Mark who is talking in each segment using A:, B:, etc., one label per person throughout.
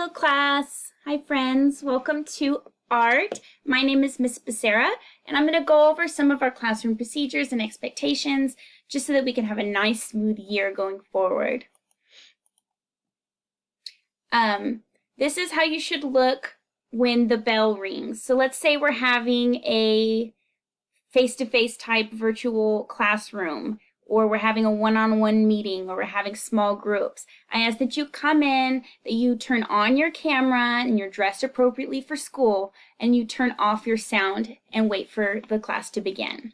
A: Hello class. Hi friends. Welcome to art. My name is Miss Becerra and I'm going to go over some of our classroom procedures and expectations just so that we can have a nice smooth year going forward. This is how you should look when the bell rings. So let's say we're having a face-to-face type virtual classroom, or we're having a one-on-one meeting, or we're having small groups. I ask that you come in, that you turn on your camera and you're dressed appropriately for school, and you turn off your sound and wait for the class to begin.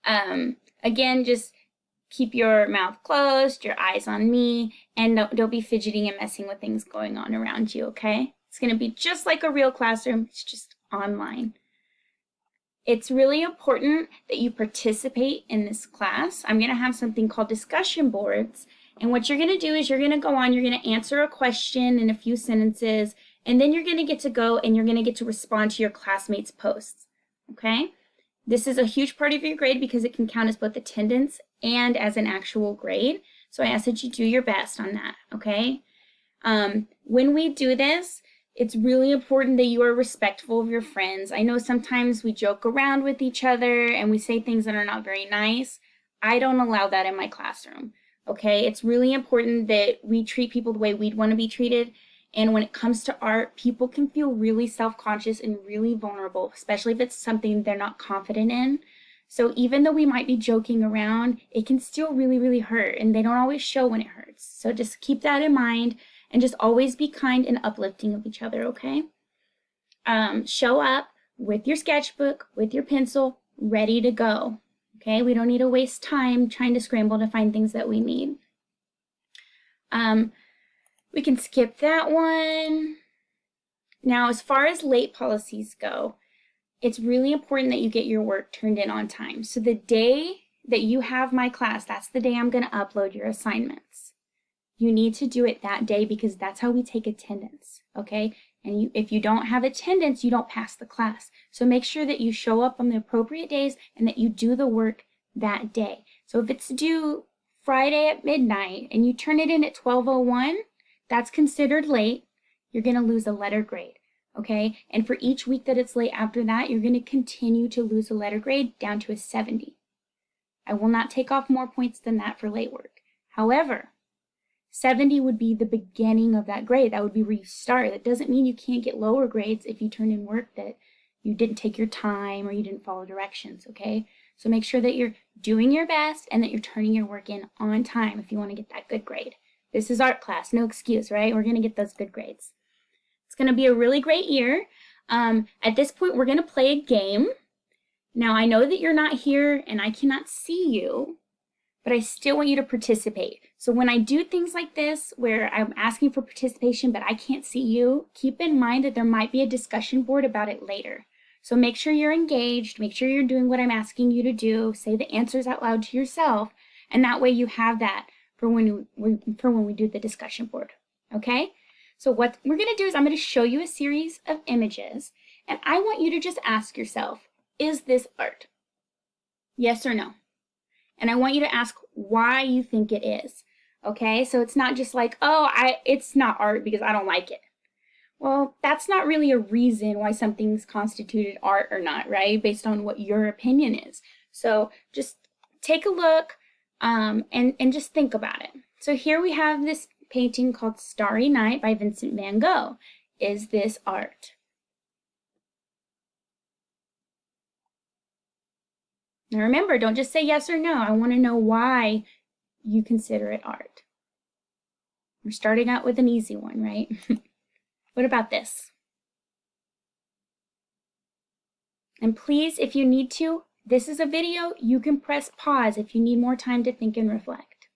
A: Again, just keep your mouth closed, your eyes on me, and don't be fidgeting and messing with things going on around you, okay? It's going to be just like a real classroom, it's just online. It's really important that you participate in this class. I'm going to have something called discussion boards, and what you're going to do is you're going to go on, you're going to answer a question in a few sentences, and then you're going to get to go and you're going to get to respond to your classmates' posts, okay? This is a huge part of your grade because it can count as both attendance and as an actual grade, so I ask that you do your best on that, okay? When we do this, it's really important that you are respectful of your friends. I know sometimes we joke around with each other and we say things that are not very nice. I don't allow that in my classroom, okay? It's really important that we treat people the way we'd want to be treated. And when it comes to art, people can feel really self-conscious and really vulnerable, especially if it's something they're not confident in. So even though we might be joking around, it can still really, really hurt, and they don't always show when it hurts. So just keep that in mind. And just always be kind and uplifting of each other, okay? Show up with your sketchbook, with your pencil, ready to go, okay? We don't need to waste time trying to scramble to find things that we need. We can skip that one. Now, as far as late policies go, it's really important that you get your work turned in on time. So the day that you have my class, that's the day I'm going to upload your assignments. You need to do it that day because that's how we take attendance, okay? And if you don't have attendance, you don't pass the class. So make sure that you show up on the appropriate days and that you do the work that day. So if it's due Friday at midnight and you turn it in at 12:01, that's considered late. You're going to lose a letter grade, okay? And for each week that it's late after that, you're going to continue to lose a letter grade down to a 70. I will not take off more points than that for late work. However, 70 would be the beginning of that grade. That would be where you start. That doesn't mean you can't get lower grades if you turn in work that you didn't take your time or you didn't follow directions, okay? So make sure that you're doing your best and that you're turning your work in on time if you want to get that good grade. This is art class, no excuse, right? We're going to get those good grades. It's going to be a really great year. At this point, we're going to play a game. Now, I know that you're not here and I cannot see you, but I still want you to participate. So when I do things like this, where I'm asking for participation, but I can't see you, keep in mind that there might be a discussion board about it later. So make sure you're engaged, make sure you're doing what I'm asking you to do, say the answers out loud to yourself, and that way you have that for when we do the discussion board, okay? So what we're gonna do is I'm gonna show you a series of images, and I want you to just ask yourself, is this art? Yes or no? And I want you to ask why you think it is, okay? So it's not just like, oh, it's not art because I don't like it. Well, that's not really a reason why something's constituted art or not, right? Based on what your opinion is. So just take a look and just think about it. So here we have this painting called Starry Night by Vincent van Gogh. Is this art? Now remember, don't just say yes or no. I want to know why you consider it art. We're starting out with an easy one, right? What about this? And please, if you need to, this is a video. You can press pause if you need more time to think and reflect.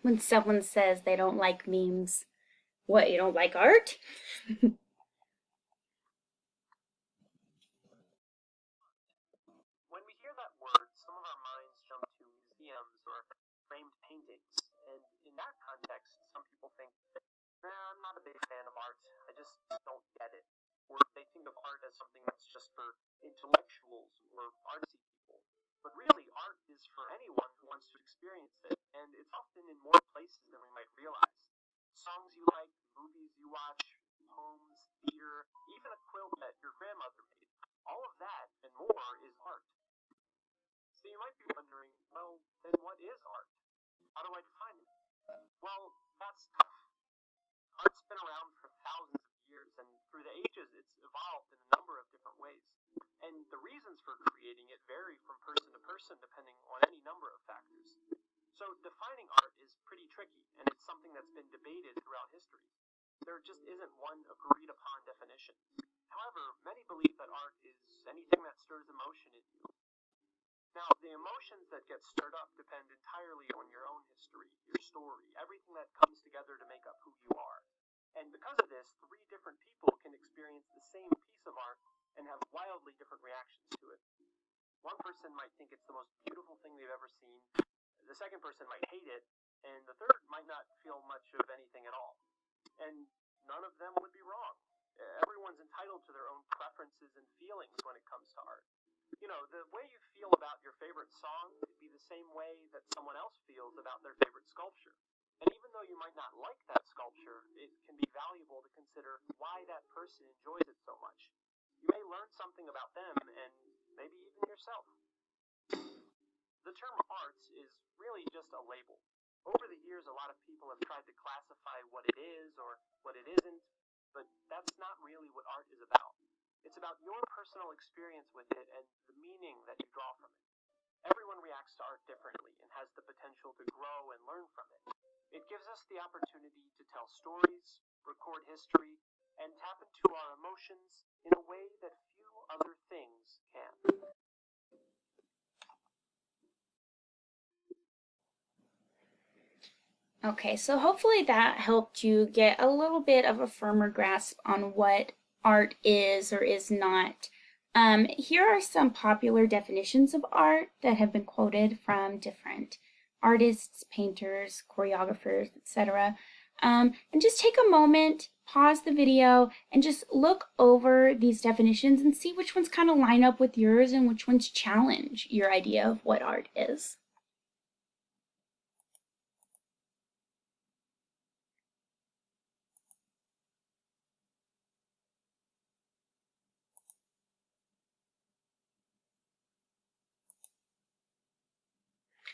A: When someone says they don't like memes, what, you don't like art?
B: When we hear that word, some of our minds jump to museums or framed paintings, and in that context, some people think, I'm not a big fan of art, I just don't get it. Or they think of art as something that's just for intellectuals or artsy people. But really, art is for anyone who wants to experience it, and it's often in more places than we might realize. Songs you like, movies you watch, poems, theater, even a quilt that your grandmother made. All of that and more is art. So you might be wondering, well, then what is art? How do I define it? Well, that's tough. Art's been around for thousands of years, and through the ages, it's evolved in a number of different ways. And the reasons for creating it vary from person to person depending on any number of factors. So defining art is pretty tricky, and it's something that's been debated throughout history. There just isn't one agreed upon definition. However, many believe that art is anything that stirs emotion in you. Now, the emotions that get stirred up depend entirely on your own history, your story, everything that comes together to make up who you are. And because of this, three different people can experience the same piece of art and have wildly different reactions to it. One person might think it's the most beautiful thing they've ever seen, the second person might hate it, and the third might not feel much of anything at all. And none of them would be wrong. Everyone's entitled to their own preferences and feelings when it comes to art. You know, the way you feel about your favorite song could be the same way that someone else feels about their favorite sculpture. And even though you might not like that sculpture, it can be valuable to consider why that person enjoys it so much. You may learn something about them and maybe even yourself. The term arts is really just a label. Over the years, a lot of people have tried to classify what it is or what it isn't, but that's not really what art is about. It's about your personal experience with it and the meaning that you draw from it. Everyone reacts to art differently and has the potential to grow and learn from it. It gives us the opportunity to tell stories, record history, and tap into our emotions in a way that few other things can.
A: Okay, so hopefully that helped you get a little bit of a firmer grasp on what art is or is not. Here are some popular definitions of art that have been quoted from different artists, painters, choreographers, etc. And just take a moment, pause the video, and just look over these definitions and see which ones kind of line up with yours and which ones challenge your idea of what art is.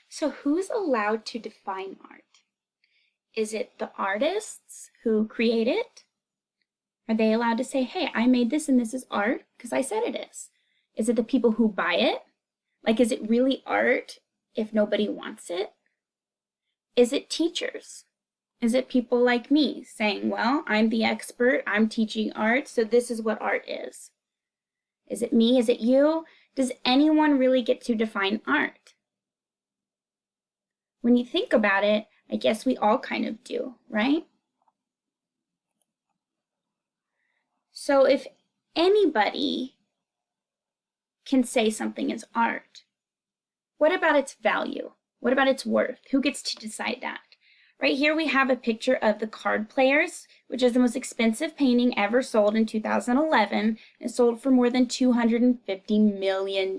A: So who's allowed to define art? Is it the artists who create it? Are they allowed to say, hey, I made this and this is art because I said it is? Is it the people who buy it? Like, is it really art if nobody wants it? Is it teachers? Is it people like me saying, well, I'm the expert, I'm teaching art, so this is what art is? Is it me? Is it you? Does anyone really get to define art? When you think about it, I guess we all kind of do, right? So if anybody can say something is art, what about its value? What about its worth? Who gets to decide that? Right here we have a picture of the Card Players, which is the most expensive painting ever sold in 2011. It sold for more than $250 million.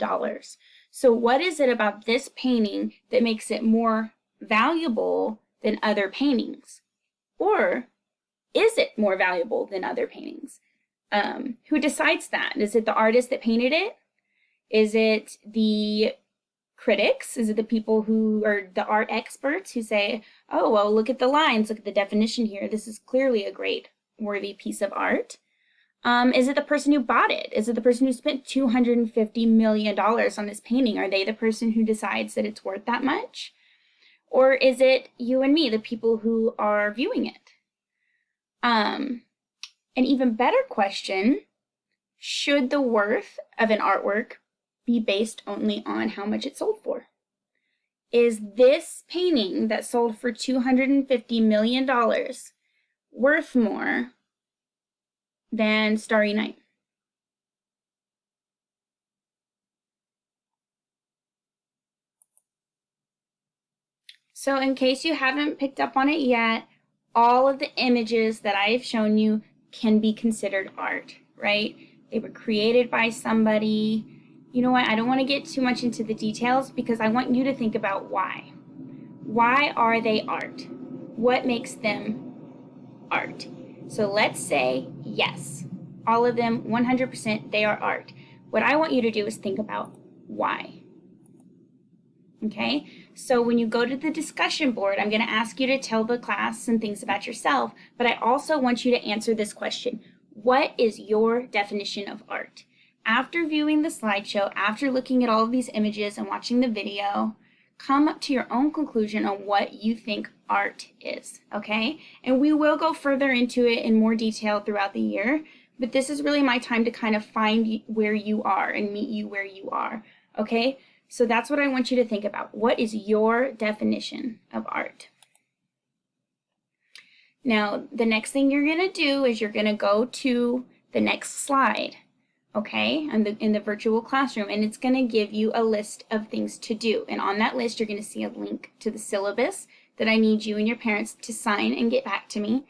A: So what is it about this painting that makes it more valuable than other paintings? Or is it more valuable than other paintings? Who decides that? Is it the artist that painted it? Is it the critics? Is it the people who are the art experts who say, oh, well, look at the lines, look at the definition here. This is clearly a great, worthy piece of art. Is it the person who bought it? Is it the person who spent $250 million on this painting? Are they the person who decides that it's worth that much? Or is it you and me, the people who are viewing it? An even better question, should the worth of an artwork be based only on how much it sold for? is this painting that sold for $250 million worth more than Starry Night? So in case you haven't picked up on it yet, all of the images that I've shown you can be considered art, right? They were created by somebody. You know what? I don't want to get too much into the details because I want you to think about why. Why are they art? What makes them art? So let's say, yes, all of them, 100%, they are art. What I want you to do is think about why. Okay, so when you go to the discussion board, I'm going to ask you to tell the class some things about yourself, but I also want you to answer this question. What is your definition of art? After viewing the slideshow, after looking at all of these images and watching the video, come up to your own conclusion on what you think art is, okay? And we will go further into it in more detail throughout the year, but this is really my time to kind of find where you are and meet you where you are, okay? So that's what I want you to think about. What is your definition of art? Now, the next thing you're going to do is you're going to go to the next slide, okay, in the virtual classroom, and it's going to give you a list of things to do. And on that list, you're going to see a link to the syllabus that I need you and your parents to sign and get back to me,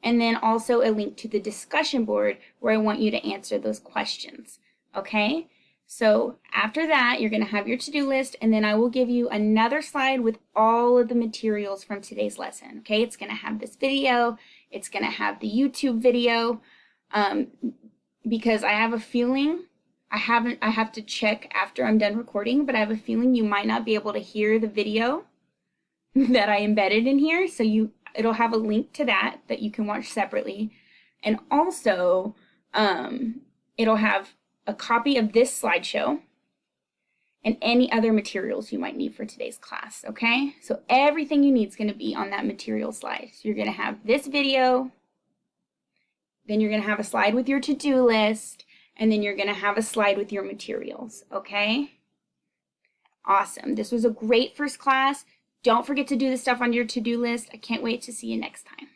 A: and then also a link to the discussion board where I want you to answer those questions, okay? So after that, you're going to have your to-do list, and then I will give you another slide with all of the materials from today's lesson, okay? It's going to have this video. It's going to have the YouTube video, because I have a feeling, I have to check after I'm done recording, but I have a feeling you might not be able to hear the video that I embedded in here, so it'll have a link to that you can watch separately, and also it'll have a copy of this slideshow and any other materials you might need for today's class, okay? So everything you need is going to be on that material slide. So you're going to have this video, then you're going to have a slide with your to-do list, and then you're going to have a slide with your materials, okay? Awesome. This was a great first class. Don't forget to do the stuff on your to-do list. I can't wait to see you next time.